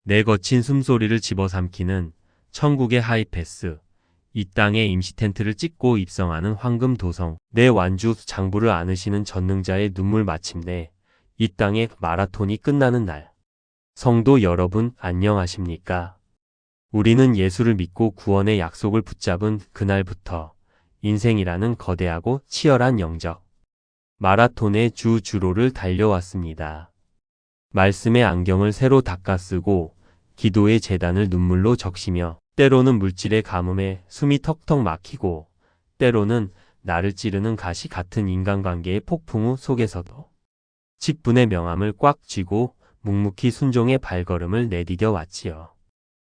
내 거친 숨소리를 집어삼키는 천국의 하이패스. 이 땅에 임시 텐트를 찍고 입성하는 황금 도성. 내 완주 장부를 안으시는 전능자의 눈물. 마침내 이 땅의 마라톤이 끝나는 날. 성도 여러분, 안녕하십니까? 우리는 예수를 믿고 구원의 약속을 붙잡은 그날부터 인생이라는 거대하고 치열한 영적 마라톤의 주로를 달려왔습니다. 말씀의 안경을 새로 닦아쓰고 기도의 제단을 눈물로 적시며, 때로는 물질의 가뭄에 숨이 턱턱 막히고, 때로는 나를 찌르는 가시 같은 인간관계의 폭풍우 속에서도 직분의 명함을 꽉 쥐고 묵묵히 순종의 발걸음을 내디뎌 왔지요.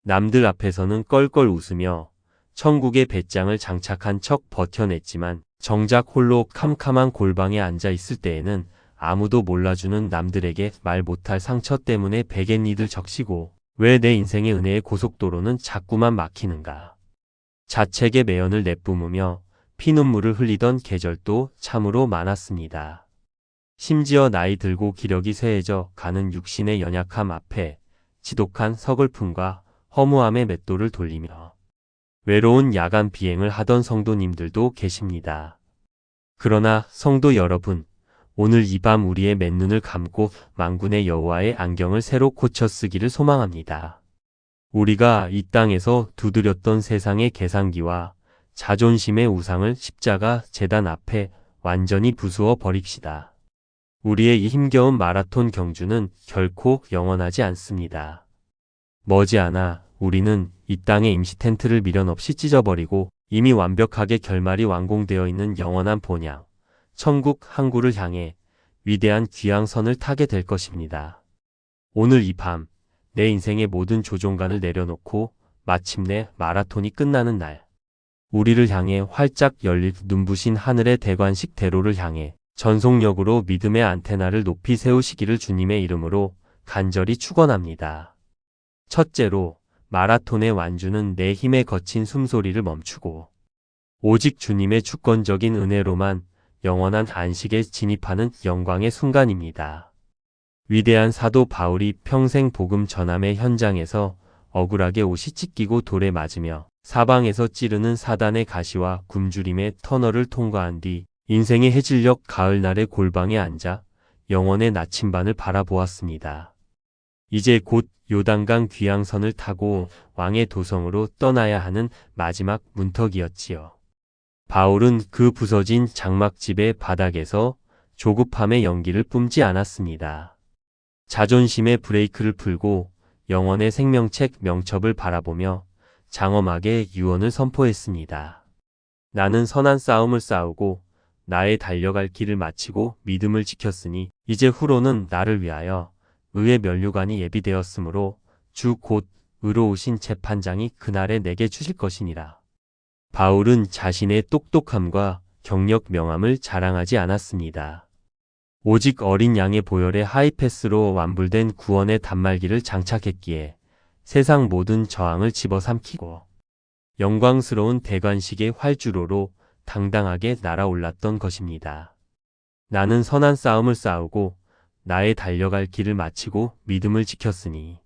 남들 앞에서는 껄껄 웃으며 천국의 배짱을 장착한 척 버텨냈지만, 정작 홀로 캄캄한 골방에 앉아 있을 때에는 아무도 몰라주는 남들에게 말 못할 상처 때문에 베갯니들 적시고, 왜 내 인생의 은혜의 고속도로는 자꾸만 막히는가. 자책의 매연을 내뿜으며 피눈물을 흘리던 계절도 참으로 많았습니다. 심지어 나이 들고 기력이 쇠해져 가는 육신의 연약함 앞에 지독한 서글픔과 허무함의 맷돌을 돌리며 외로운 야간 비행을 하던 성도님들도 계십니다. 그러나 성도 여러분, 오늘 이 밤 우리의 맨눈을 감고 만군의 여호와의 안경을 새로 고쳐 쓰기를 소망합니다. 우리가 이 땅에서 두드렸던 세상의 계산기와 자존심의 우상을 십자가 제단 앞에 완전히 부수어 버립시다. 우리의 이 힘겨운 마라톤 경주는 결코 영원하지 않습니다. 머지않아 우리는 이 땅의 임시 텐트를 미련 없이 찢어버리고 이미 완벽하게 결말이 완공되어 있는 영원한 본향, 천국 항구를 향해 위대한 귀향선을 타게 될 것입니다. 오늘 이 밤 내 인생의 모든 조종간을 내려놓고 마침내 마라톤이 끝나는 날, 우리를 향해 활짝 열릴 눈부신 하늘의 대관식 대로를 향해 전속력으로 믿음의 안테나를 높이 세우시기를 주님의 이름으로 간절히 축원합니다. 첫째로, 마라톤의 완주는 내 힘에 거친 숨소리를 멈추고 오직 주님의 주권적인 은혜로만 영원한 안식에 진입하는 영광의 순간입니다. 위대한 사도 바울이 평생 복음 전함의 현장에서 억울하게 옷이 찢기고 돌에 맞으며 사방에서 찌르는 사단의 가시와 굶주림의 터널을 통과한 뒤 인생의 해질녘 가을날의 골방에 앉아 영원의 나침반을 바라보았습니다. 이제 곧 요단강 귀향선을 타고 왕의 도성으로 떠나야 하는 마지막 문턱이었지요. 바울은 그 부서진 장막집의 바닥에서 조급함의 연기를 뿜지 않았습니다. 자존심의 브레이크를 풀고 영원의 생명책 명첩을 바라보며 장엄하게 유언을 선포했습니다. 나는 선한 싸움을 싸우고 나의 달려갈 길을 마치고 믿음을 지켰으니 이제 후로는 나를 위하여 의의 면류관이 예비되었으므로 주 곧 의로우신 재판장이 그날에 내게 주실 것이니라. 바울은 자신의 똑똑함과 경력 명함을 자랑하지 않았습니다. 오직 어린 양의 보혈의 하이패스로 완불된 구원의 단말기를 장착했기에 세상 모든 저항을 집어삼키고 영광스러운 대관식의 활주로로 당당하게 날아올랐던 것입니다. 나는 선한 싸움을 싸우고 나의 달려갈 길을 마치고 믿음을 지켰으니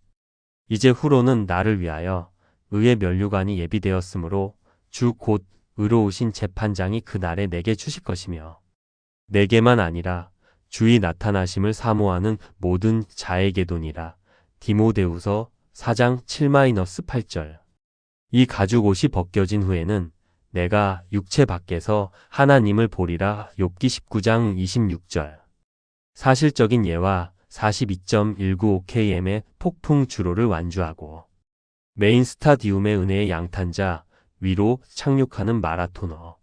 이제 후로는 나를 위하여 의의 면류관이 예비되었으므로 주 곧 의로우신 재판장이 그날에 내게 주실 것이며 내게만 아니라 주의 나타나심을 사모하는 모든 자에게도니라. 디모데후서 4장 7-8절. 이 가죽 옷이 벗겨진 후에는 내가 육체 밖에서 하나님을 보리라. 욥기 19장 26절. 사실적인 예와 42.195km의 폭풍 주로를 완주하고 메인 스타디움의 은혜의 양탄자 위로 착륙하는 마라토너.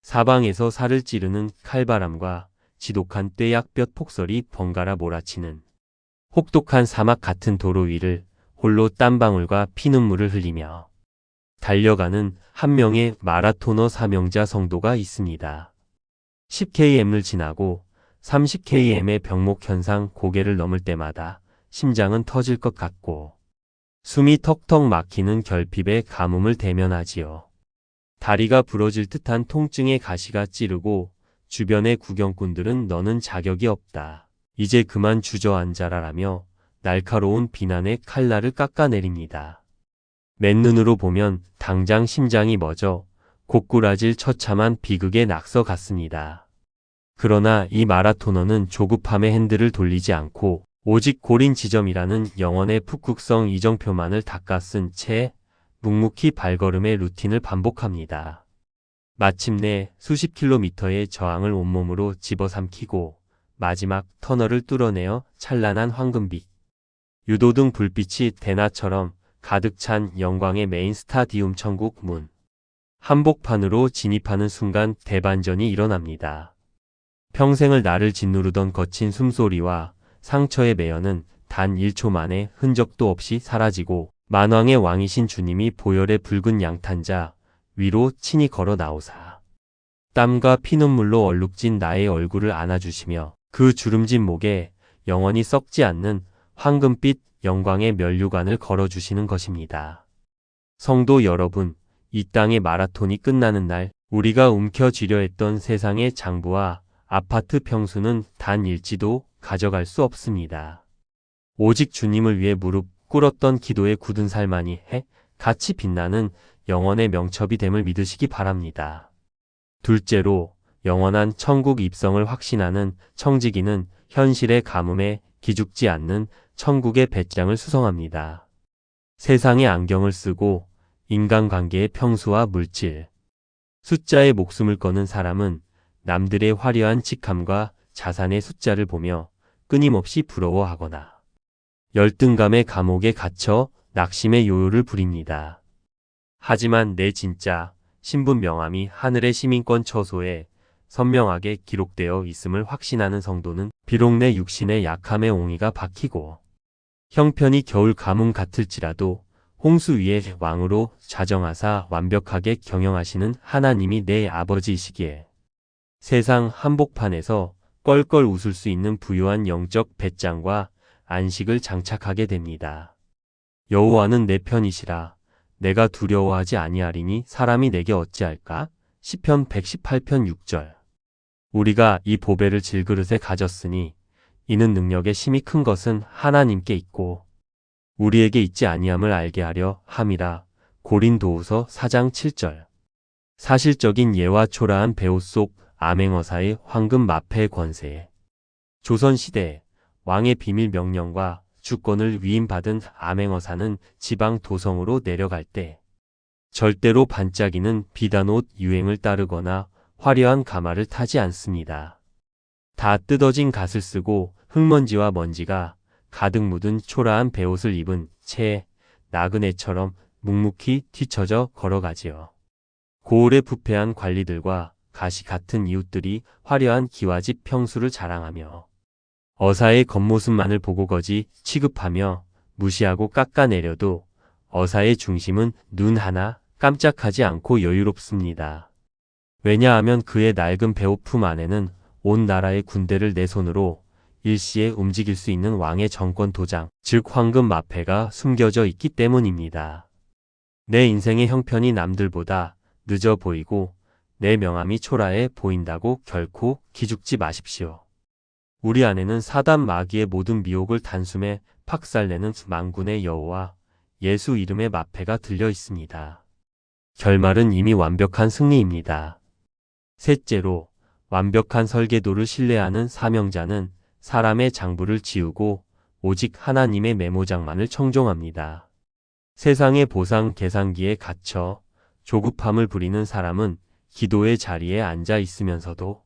사방에서 살을 찌르는 칼바람과 지독한 떼약볕 폭설이 번갈아 몰아치는 혹독한 사막 같은 도로 위를 홀로 땀방울과 피눈물을 흘리며 달려가는 한 명의 마라토너 사명자 성도가 있습니다. 10km를 지나고 30km의 병목 현상 고개를 넘을 때마다 심장은 터질 것 같고 숨이 턱턱 막히는 결핍의 가뭄을 대면하지요. 다리가 부러질 듯한 통증의 가시가 찌르고 주변의 구경꾼들은 너는 자격이 없다. 이제 그만 주저앉아라라며 날카로운 비난의 칼날을 깎아내립니다. 맨눈으로 보면 당장 심장이 멎어 고꾸라질 처참한 비극의 낙서 같습니다. 그러나 이 마라토너는 조급함의 핸들을 돌리지 않고 오직 골인 지점이라는 영혼의 북극성 이정표만을 닦아 쓴 채 묵묵히 발걸음의 루틴을 반복합니다. 마침내 수십 킬로미터의 저항을 온몸으로 집어삼키고 마지막 터널을 뚫어내어 찬란한 황금빛, 유도등 불빛이 대나처럼 가득 찬 영광의 메인 스타디움 천국 문 한복판으로 진입하는 순간 대반전이 일어납니다. 평생을 나를 짓누르던 거친 숨소리와 상처의 매연은 단 1초 만에 흔적도 없이 사라지고 만왕의 왕이신 주님이 보혈의 붉은 양탄자 위로 친히 걸어 나오사 땀과 피눈물로 얼룩진 나의 얼굴을 안아주시며 그 주름진 목에 영원히 썩지 않는 황금빛 영광의 면류관을 걸어주시는 것입니다. 성도 여러분, 이 땅의 마라톤이 끝나는 날 우리가 움켜쥐려 했던 세상의 장부와 아파트 평수는 단 일지도 가져갈 수 없습니다. 오직 주님을 위해 무릎 꿇었던 기도의 굳은 살만이 같이 빛나는 영원의 명첩이 됨을 믿으시기 바랍니다. 둘째로, 영원한 천국 입성을 확신하는 청지기는 현실의 가뭄에 기죽지 않는 천국의 배짱을 수성합니다. 세상의 안경을 쓰고 인간관계의 평수와 물질, 숫자에 목숨을 거는 사람은 남들의 화려한 직함과 자산의 숫자를 보며 끊임없이 부러워하거나 열등감의 감옥에 갇혀 낙심의 요요를 부립니다. 하지만 내 진짜 신분 명함이 하늘의 시민권 처소에 선명하게 기록되어 있음을 확신하는 성도는 비록 내 육신의 약함의 옹이가 박히고 형편이 겨울 가뭄 같을지라도 홍수 위의 왕으로 자정하사 완벽하게 경영하시는 하나님이 내 아버지이시기에 세상 한복판에서 껄껄 웃을 수 있는 부유한 영적 배짱과 안식을 장착하게 됩니다. 여호와는 내 편이시라. 내가 두려워하지 아니하리니 사람이 내게 어찌할까? 시편 118편 6절. 우리가 이 보배를 질그릇에 가졌으니 이는 능력의 심히 큰 것은 하나님께 있고 우리에게 있지 아니함을 알게 하려 함이라. 고린도후서 4장 7절. 사실적인 예와 초라한 배옷 속 암행어사의 황금 마패의 권세에 조선시대 왕의 비밀 명령과 주권을 위임받은 암행어사는 지방 도성으로 내려갈 때 절대로 반짝이는 비단옷 유행을 따르거나 화려한 가마를 타지 않습니다. 다 뜯어진 갓을 쓰고 흙먼지와 먼지가 가득 묻은 초라한 배옷을 입은 채 나그네처럼 묵묵히 뒤처져 걸어가지요. 고을의 부패한 관리들과 가시 같은 이웃들이 화려한 기와집 평수를 자랑하며 어사의 겉모습만을 보고 거지 취급하며 무시하고 깎아내려도 어사의 중심은 눈 하나 깜짝하지 않고 여유롭습니다. 왜냐하면 그의 낡은 배고픔 안에는 온 나라의 군대를 내 손으로 일시에 움직일 수 있는 왕의 정권 도장, 즉 황금 마패가 숨겨져 있기 때문입니다. 내 인생의 형편이 남들보다 늦어 보이고 내 명함이 초라해 보인다고 결코 기죽지 마십시오. 우리 안에는 사단 마귀의 모든 미혹을 단숨에 박살내는 만군의 여호와 예수 이름의 마패가 들려 있습니다. 결말은 이미 완벽한 승리입니다. 셋째로, 완벽한 설계도를 신뢰하는 사명자는 사람의 장부를 지우고 오직 하나님의 메모장만을 청종합니다. 세상의 보상 계산기에 갇혀 조급함을 부리는 사람은 기도의 자리에 앉아 있으면서도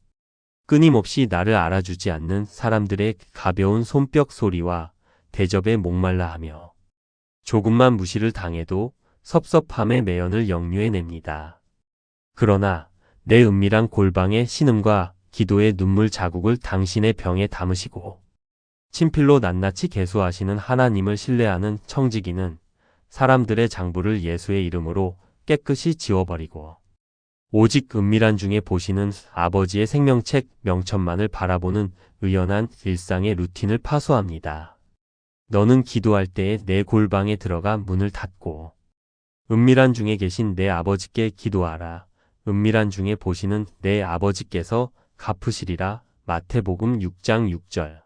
끊임없이 나를 알아주지 않는 사람들의 가벼운 손뼉 소리와 대접에 목말라하며 조금만 무시를 당해도 섭섭함의 매연을 역류해냅니다. 그러나 내 은밀한 골방의 신음과 기도의 눈물 자국을 당신의 병에 담으시고 친필로 낱낱이 계수하시는 하나님을 신뢰하는 청지기는 사람들의 장부를 예수의 이름으로 깨끗이 지워버리고 오직 은밀한 중에 보시는 아버지의 생명책 명천만을 바라보는 의연한 일상의 루틴을 파수합니다. 너는 기도할 때에 내 골방에 들어가 문을 닫고 은밀한 중에 계신 내 아버지께 기도하라. 은밀한 중에 보시는 내 아버지께서 갚으시리라. 마태복음 6장 6절.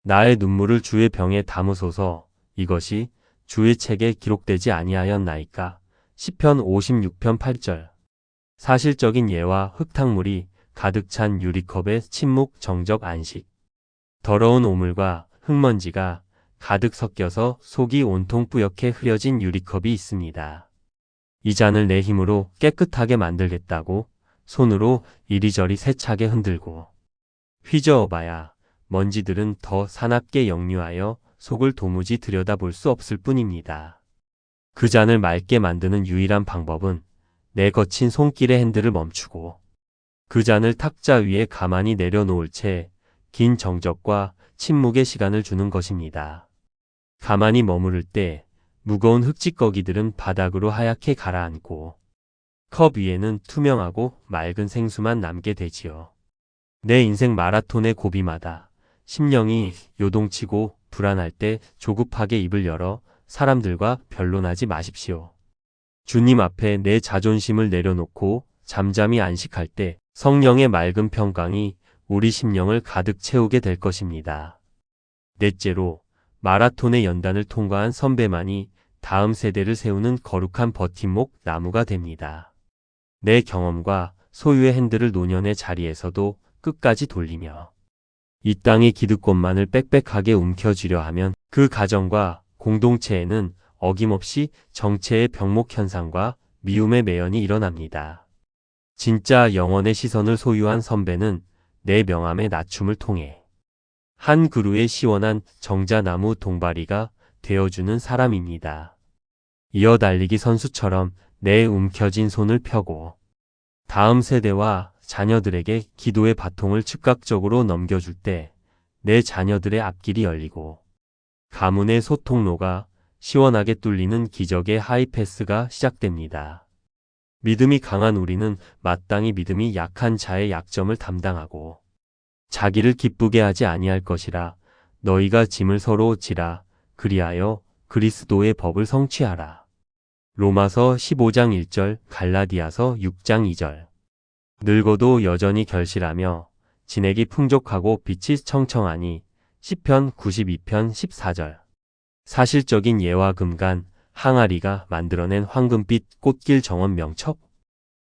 나의 눈물을 주의 병에 담으소서. 이것이 주의 책에 기록되지 아니하였나이까. 시편 56편 8절. 사실적인 예와 흙탕물이 가득 찬 유리컵의 침묵 정적 안식. 더러운 오물과 흙먼지가 가득 섞여서 속이 온통 뿌옇게 흐려진 유리컵이 있습니다. 이 잔을 내 힘으로 깨끗하게 만들겠다고 손으로 이리저리 세차게 흔들고 휘저어봐야 먼지들은 더 사납게 역류하여 속을 도무지 들여다볼 수 없을 뿐입니다. 그 잔을 맑게 만드는 유일한 방법은 내 거친 손길의 핸들을 멈추고 그 잔을 탁자 위에 가만히 내려놓을 채 긴 정적과 침묵의 시간을 주는 것입니다. 가만히 머무를 때 무거운 흙찌꺼기들은 바닥으로 하얗게 가라앉고 컵 위에는 투명하고 맑은 생수만 남게 되지요. 내 인생 마라톤의 고비마다 심령이 요동치고 불안할 때 조급하게 입을 열어 사람들과 변론하지 마십시오. 주님 앞에 내 자존심을 내려놓고 잠잠히 안식할 때 성령의 맑은 평강이 우리 심령을 가득 채우게 될 것입니다. 넷째로, 마라톤의 연단을 통과한 선배만이 다음 세대를 세우는 거룩한 버팀목 나무가 됩니다. 내 경험과 소유의 핸들을 노년의 자리에서도 끝까지 돌리며 이 땅의 기득권만을 빽빽하게 움켜쥐려 하면 그 가정과 공동체에는 어김없이 정체의 병목 현상과 미움의 매연이 일어납니다. 진짜 영혼의 시선을 소유한 선배는 내 명함의 낮춤을 통해 한 그루의 시원한 정자나무 동바리가 되어주는 사람입니다. 이어달리기 선수처럼 내 움켜진 손을 펴고 다음 세대와 자녀들에게 기도의 바통을 즉각적으로 넘겨줄 때 내 자녀들의 앞길이 열리고 가문의 소통로가 시원하게 뚫리는 기적의 하이패스가 시작됩니다. 믿음이 강한 우리는 마땅히 믿음이 약한 자의 약점을 담당하고 자기를 기쁘게 하지 아니할 것이라. 너희가 짐을 서로 지라. 그리하여 그리스도의 법을 성취하라. 로마서 15장 1절, 갈라디아서 6장 2절. 늙어도 여전히 결실하며 진액이 풍족하고 빛이 청청하니 시편 92편 14절. 사실적인 예와 금간, 항아리가 만들어낸 황금빛 꽃길 정원 명첩.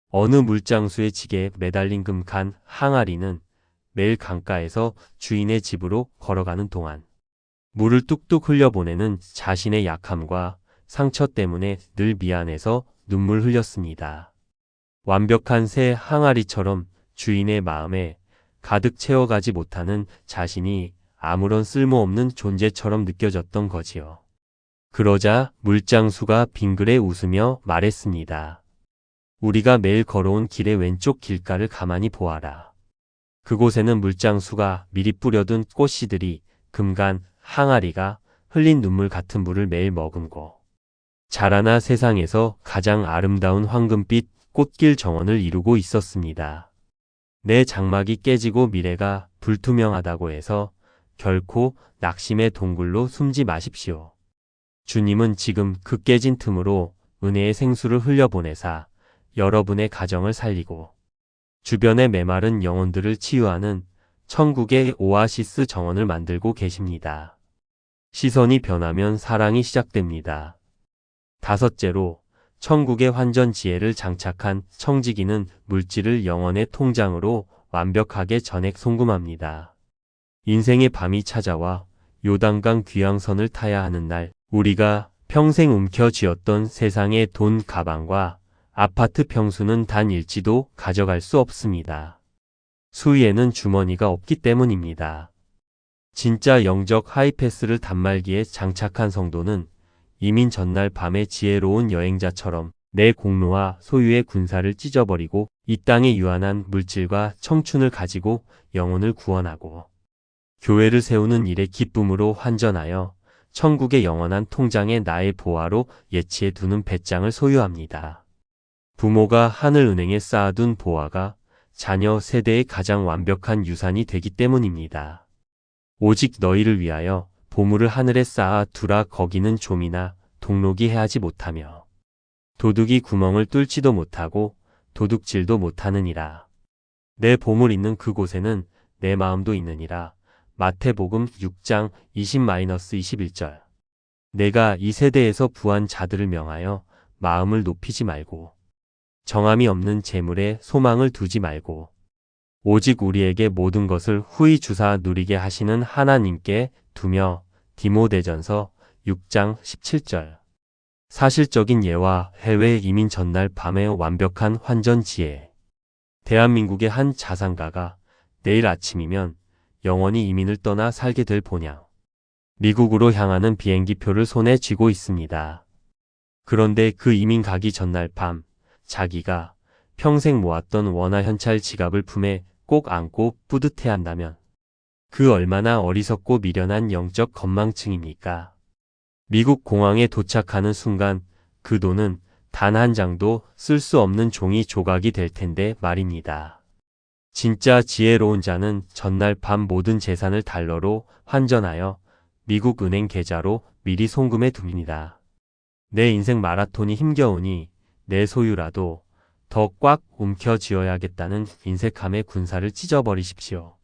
어느 물장수의 지게에 매달린 금간 항아리는 매일 강가에서 주인의 집으로 걸어가는 동안 물을 뚝뚝 흘려보내는 자신의 약함과 상처 때문에 늘 미안해서 눈물 흘렸습니다. 완벽한 새 항아리처럼 주인의 마음에 가득 채워가지 못하는 자신이 아무런 쓸모없는 존재처럼 느껴졌던 거지요. 그러자 물장수가 빙그레 웃으며 말했습니다. 우리가 매일 걸어온 길의 왼쪽 길가를 가만히 보아라. 그곳에는 물장수가 미리 뿌려둔 꽃씨들이 금간 항아리가 흘린 눈물 같은 물을 매일 머금고 자라나 세상에서 가장 아름다운 황금빛 꽃길 정원을 이루고 있었습니다. 내 장막이 깨지고 미래가 불투명하다고 해서 결코 낙심의 동굴로 숨지 마십시오. 주님은 지금 그 깨진 틈으로 은혜의 생수를 흘려보내사 여러분의 가정을 살리고 주변의 메마른 영혼들을 치유하는 천국의 오아시스 정원을 만들고 계십니다. 시선이 변하면 사랑이 시작됩니다. 다섯째로, 천국의 환전 지혜를 장착한 청지기는 물질을 영혼의 통장으로 완벽하게 전액 송금합니다. 인생의 밤이 찾아와 요단강 귀향선을 타야 하는 날, 우리가 평생 움켜쥐었던 세상의 돈 가방과 아파트 평수는 단 일지도 가져갈 수 없습니다. 수위에는 주머니가 없기 때문입니다. 진짜 영적 하이패스를 단말기에 장착한 성도는 이민 전날 밤의 지혜로운 여행자처럼 내 공로와 소유의 군사를 찢어버리고 이 땅의 유한한 물질과 청춘을 가지고 영혼을 구원하고 교회를 세우는 일의 기쁨으로 환전하여 천국의 영원한 통장에 나의 보화로 예치해 두는 배짱을 소유합니다. 부모가 하늘은행에 쌓아둔 보화가 자녀 세대의 가장 완벽한 유산이 되기 때문입니다. 오직 너희를 위하여 보물을 하늘에 쌓아 두라. 거기는 좀이나 동록이 해하지 못하며 도둑이 구멍을 뚫지도 못하고 도둑질도 못하느니라. 내 보물 있는 그곳에는 내 마음도 있느니라. 마태복음 6장 20-21절. 내가 이 세대에서 부한 자들을 명하여 마음을 높이지 말고 정함이 없는 재물에 소망을 두지 말고 오직 우리에게 모든 것을 후히 주사 누리게 하시는 하나님께 두며. 디모데전서 6장 17절. 사실적인 예와 해외 이민 전날 밤의 완벽한 환전 지혜. 대한민국의 한 자산가가 내일 아침이면 영원히 이민을 떠나 살게 될 본향. 미국으로 향하는 비행기표를 손에 쥐고 있습니다. 그런데 그 이민 가기 전날 밤 자기가 평생 모았던 원화 현찰 지갑을 품에 꼭 안고 뿌듯해한다면 그 얼마나 어리석고 미련한 영적 건망증입니까? 미국 공항에 도착하는 순간 그 돈은 단 한 장도 쓸 수 없는 종이 조각이 될 텐데 말입니다. 진짜 지혜로운 자는 전날 밤 모든 재산을 달러로 환전하여 미국 은행 계좌로 미리 송금해 둡니다. 내 인생 마라톤이 힘겨우니 내 소유라도 더 꽉 움켜쥐어야겠다는 인색함의 군사를 찢어버리십시오.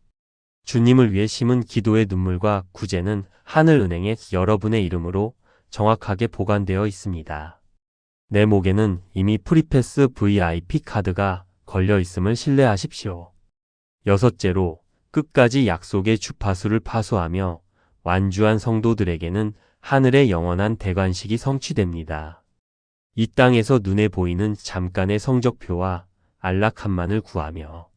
주님을 위해 심은 기도의 눈물과 구제는 하늘은행에 여러분의 이름으로 정확하게 보관되어 있습니다. 내 목에는 이미 프리패스 VIP 카드가 걸려 있음을 신뢰하십시오. 여섯째로, 끝까지 약속의 주파수를 파수하며 완주한 성도들에게는 하늘의 영원한 대관식이 성취됩니다. 이 땅에서 눈에 보이는 잠깐의 성적표와 안락함만을 구하며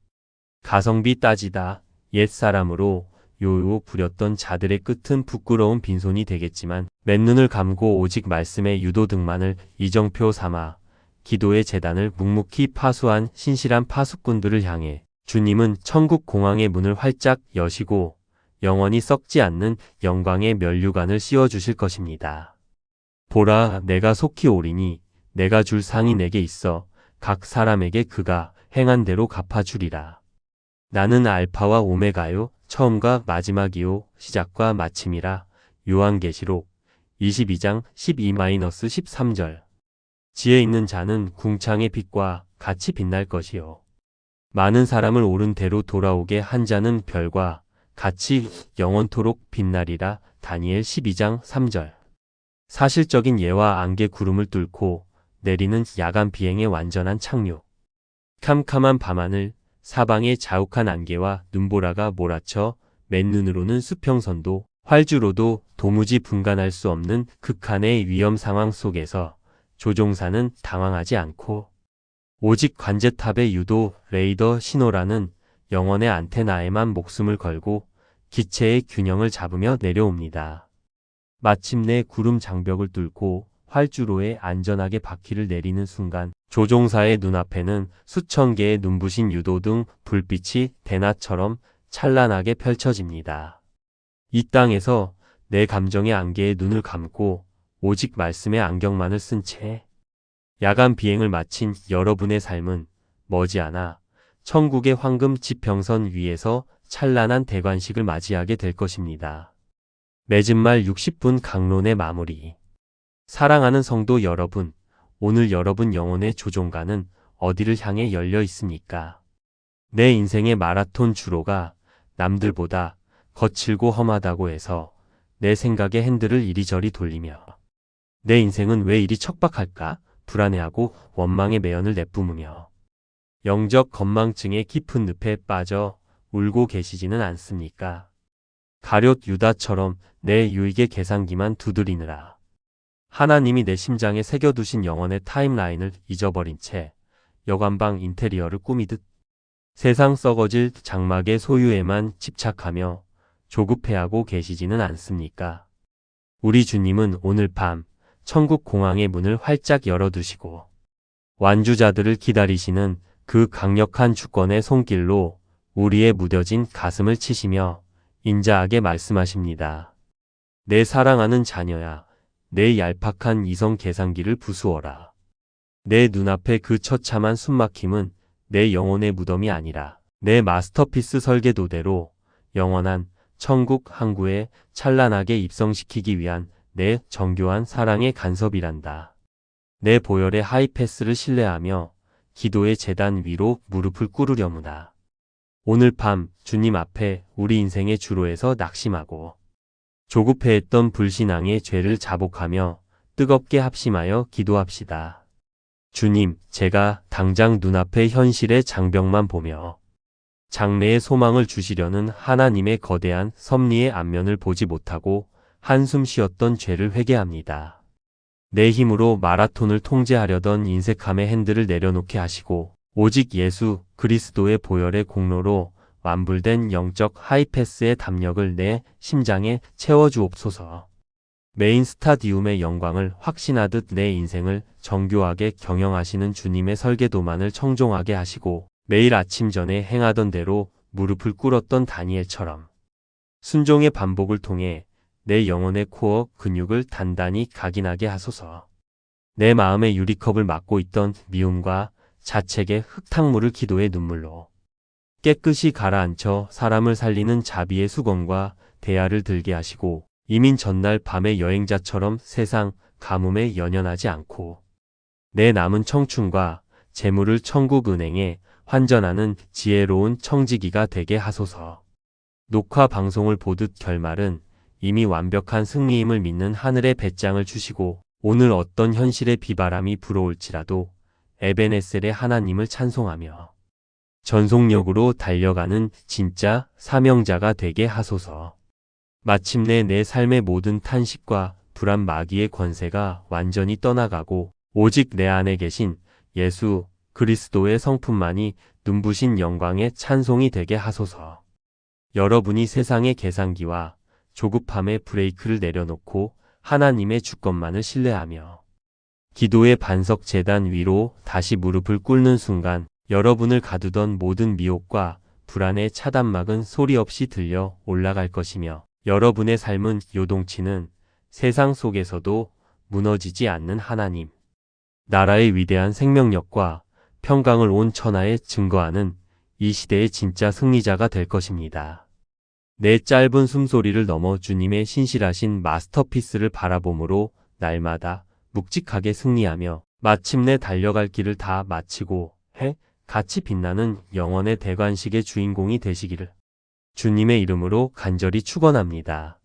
가성비 따지다 옛사람으로 요요 부렸던 자들의 끝은 부끄러운 빈손이 되겠지만 맨눈을 감고 오직 말씀의 유도등만을 이정표 삼아 기도의 재단을 묵묵히 파수한 신실한 파수꾼들을 향해 주님은 천국 공항의 문을 활짝 여시고 영원히 썩지 않는 영광의 면류관을 씌워주실 것입니다. 보라, 내가 속히 오리니 내가 줄 상이 내게 있어 각 사람에게 그가 행한 대로 갚아주리라. 나는 알파와 오메가요, 처음과 마지막이요, 시작과 마침이라. 요한계시록 22장 12-13절. 지혜 있는 자는 궁창의 빛과 같이 빛날 것이요. 많은 사람을 옳은 대로 돌아오게 한 자는 별과 같이 영원토록 빛나리라. 다니엘 12장 3절. 사실적인 예와 안개 구름을 뚫고 내리는 야간 비행의 완전한 착륙. 캄캄한 밤하늘, 사방에 자욱한 안개와 눈보라가 몰아쳐 맨눈으로는 수평선도, 활주로도 도무지 분간할 수 없는 극한의 위험 상황 속에서 조종사는 당황하지 않고 오직 관제탑의 유도, 레이더 신호라는 영혼의 안테나에만 목숨을 걸고 기체의 균형을 잡으며 내려옵니다. 마침내 구름 장벽을 뚫고 활주로에 안전하게 바퀴를 내리는 순간 조종사의 눈앞에는 수천 개의 눈부신 유도등 불빛이 대낮처럼 찬란하게 펼쳐집니다. 이 땅에서 내 감정의 안개에 눈을 감고 오직 말씀의 안경만을 쓴 채 야간 비행을 마친 여러분의 삶은 머지않아 천국의 황금 지평선 위에서 찬란한 대관식을 맞이하게 될 것입니다. 맺은 말 60분 강론의 마무리. 사랑하는 성도 여러분, 오늘 여러분 영혼의 조종관은 어디를 향해 열려 있습니까? 내 인생의 마라톤 주로가 남들보다 거칠고 험하다고 해서 내 생각의 핸들을 이리저리 돌리며 내 인생은 왜 이리 척박할까? 불안해하고 원망의 매연을 내뿜으며 영적 건망증의 깊은 늪에 빠져 울고 계시지는 않습니까? 가룟 유다처럼 내 유익의 계산기만 두드리느라 하나님이 내 심장에 새겨두신 영혼의 타임라인을 잊어버린 채 여관방 인테리어를 꾸미듯 세상 썩어질 장막의 소유에만 집착하며 조급해하고 계시지는 않습니까? 우리 주님은 오늘 밤 천국 공항의 문을 활짝 열어두시고 완주자들을 기다리시는 그 강력한 주권의 손길로 우리의 무뎌진 가슴을 치시며 인자하게 말씀하십니다. 내 사랑하는 자녀야, 내 얄팍한 이성 계산기를 부수어라. 내 눈앞에 그 처참한 숨막힘은 내 영혼의 무덤이 아니라 내 마스터피스 설계도대로 영원한 천국 항구에 찬란하게 입성시키기 위한 내 정교한 사랑의 간섭이란다. 내 보혈의 하이패스를 신뢰하며 기도의 제단 위로 무릎을 꿇으려무나. 오늘 밤 주님 앞에 우리 인생의 주로에서 낙심하고 조급해했던 불신앙의 죄를 자복하며 뜨겁게 합심하여 기도합시다. 주님, 제가 당장 눈앞의 현실의 장벽만 보며 장래의 소망을 주시려는 하나님의 거대한 섭리의 안면을 보지 못하고 한숨 쉬었던 죄를 회개합니다. 내 힘으로 마라톤을 통제하려던 인색함의 핸들을 내려놓게 하시고 오직 예수 그리스도의 보혈의 공로로 완불된 영적 하이패스의 담력을 내 심장에 채워주옵소서. 메인 스타디움의 영광을 확신하듯 내 인생을 정교하게 경영하시는 주님의 설계도만을 청종하게 하시고 매일 아침 전에 행하던 대로 무릎을 꿇었던 다니엘처럼 순종의 반복을 통해 내 영혼의 코어 근육을 단단히 각인하게 하소서. 내 마음의 유리컵을 막고 있던 미움과 자책의 흙탕물을 기도의 눈물로 깨끗이 가라앉혀 사람을 살리는 자비의 수건과 대야를 들게 하시고 이민 전날 밤의 여행자처럼 세상 가뭄에 연연하지 않고 내 남은 청춘과 재물을 천국 은행에 환전하는 지혜로운 청지기가 되게 하소서. 녹화 방송을 보듯 결말은 이미 완벽한 승리임을 믿는 하늘의 배짱을 주시고 오늘 어떤 현실의 비바람이 불어올지라도 에베네셀의 하나님을 찬송하며 전속력으로 달려가는 진짜 사명자가 되게 하소서. 마침내 내 삶의 모든 탄식과 불안 마귀의 권세가 완전히 떠나가고 오직 내 안에 계신 예수 그리스도의 성품만이 눈부신 영광의 찬송이 되게 하소서. 여러분이 세상의 계산기와 조급함의 브레이크를 내려놓고 하나님의 주권만을 신뢰하며 기도의 반석 제단 위로 다시 무릎을 꿇는 순간 여러분을 가두던 모든 미혹과 불안의 차단막은 소리 없이 들려 올라갈 것이며 여러분의 삶은 요동치는 세상 속에서도 무너지지 않는 하나님 나라의 위대한 생명력과 평강을 온 천하에 증거하는 이 시대의 진짜 승리자가 될 것입니다. 내 짧은 숨소리를 넘어 주님의 신실하신 마스터피스를 바라봄으로 날마다 묵직하게 승리하며 마침내 달려갈 길을 다 마치고 같이 빛나는 영원의 대관식의 주인공이 되시기를 주님의 이름으로 간절히 축원합니다.